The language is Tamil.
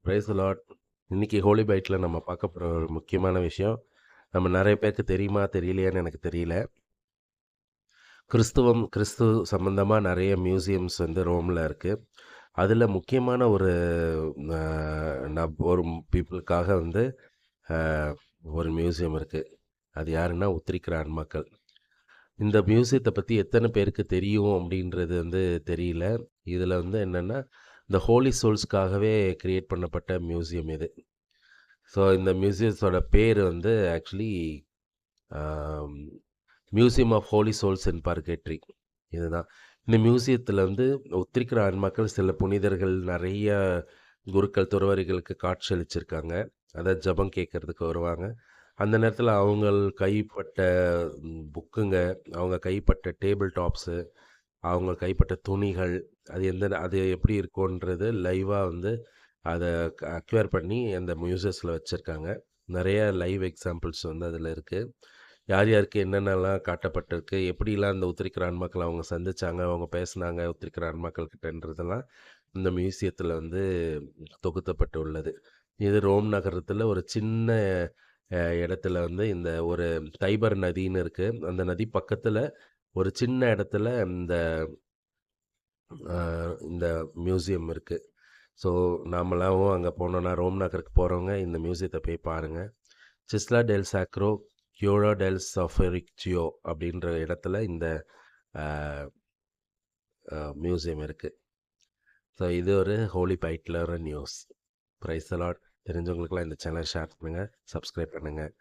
Price the Lord. இன்னைக்கு ஹோலி பைட்ல நம்ம பார்க்க போற ஒரு முக்கியமான விஷயம், நம்ம நெறைய பேருக்கு தெரியுமா, தெரியலையான்னு எனக்கு தெரியல. கிறிஸ்து சம்பந்தமா நெறைய மியூசியம்ஸ் வந்து ரோம்ல இருக்கு. அதுல முக்கியமான ஒரு அ ஒரு பீப்பிளுக்காக வந்து அ ஒரு மியூசியம் இருக்கு. அது யாருன்னா உத்திரிக்கிற ஆன்மாக்கள். இந்த மியூசியத்த பத்தி எத்தன பேருக்கு தெரியும் அப்படின்றது வந்து தெரியல. இதுல வந்து என்னன்னா, இந்த ஹோலி சோல்ஸ்க்காகவே கிரியேட் பண்ணப்பட்ட மியூசியம் இது. ஸோ இந்த மியூசியத்தோட பேர் வந்து actually museum of holy souls in purgatory. இதுதான். இந்த மியூசியத்தில் வந்து ஒத்திருக்கிற ஆன்மாக்கள் சில புனிதர்கள் நிறைய குருக்கள் துறவறிகளுக்கு காட்சியளிச்சிருக்காங்க. அதாவது ஜெபம் கேட்கறதுக்கு வருவாங்க. அந்த நேரத்தில் அவங்கள் கைப்பட்ட புக்குங்க, அவங்க கைப்பட்ட டேபிள் டாப்ஸு, அவங்க கைப்பட்ட துணிகள், அது எப்படி இருக்குன்றது லைவாக வந்து அதை அக்வேர் பண்ணி அந்த மியூசியஸில் வச்சுருக்காங்க. நிறைய லைவ் எக்ஸாம்பிள்ஸ் வந்து அதில் இருக்குது. யார் யாருக்கு என்னென்னலாம் காட்டப்பட்டிருக்கு, எப்படிலாம் அந்த உத்திரிக்கிற ஆன்மாக்கள் அவங்க சந்திச்சாங்க, அவங்க பேசுனாங்க உத்திரிக்கிற ஆன்மாக்கள் கிட்டன்றதெல்லாம் இந்த மியூசியத்தில் வந்து தொகுத்தப்பட்டு உள்ளது. இது ரோம் நகரத்தில் ஒரு சின்ன இடத்துல வந்து இந்த ஒரு டைபர் நதின்னு இருக்கு. அந்த நதி பக்கத்தில் ஒரு சின்ன இடத்துல இந்த மியூசியம் இருக்கு. ஸோ நாமளாவும் அங்கே போனோன்னா, ரோம் நகருக்கு போகிறவங்க இந்த மியூசியத்தை போய் பாருங்கள். சிஸ்லா டெல் சாக்ரோ கியூரோ டெல் சஃபரிக்சியோ அப்படின்ற இடத்துல இந்த மியூசியம் இருக்குது. ஸோ இது ஒரு ஹோலி பைட்டில் ஒரு நியூஸ். Praise the lord. தெரிஞ்சவங்களுக்குலாம் இந்த சேனல் ஷேர் பண்ணுங்கள், சப்ஸ்கிரைப் பண்ணுங்கள்.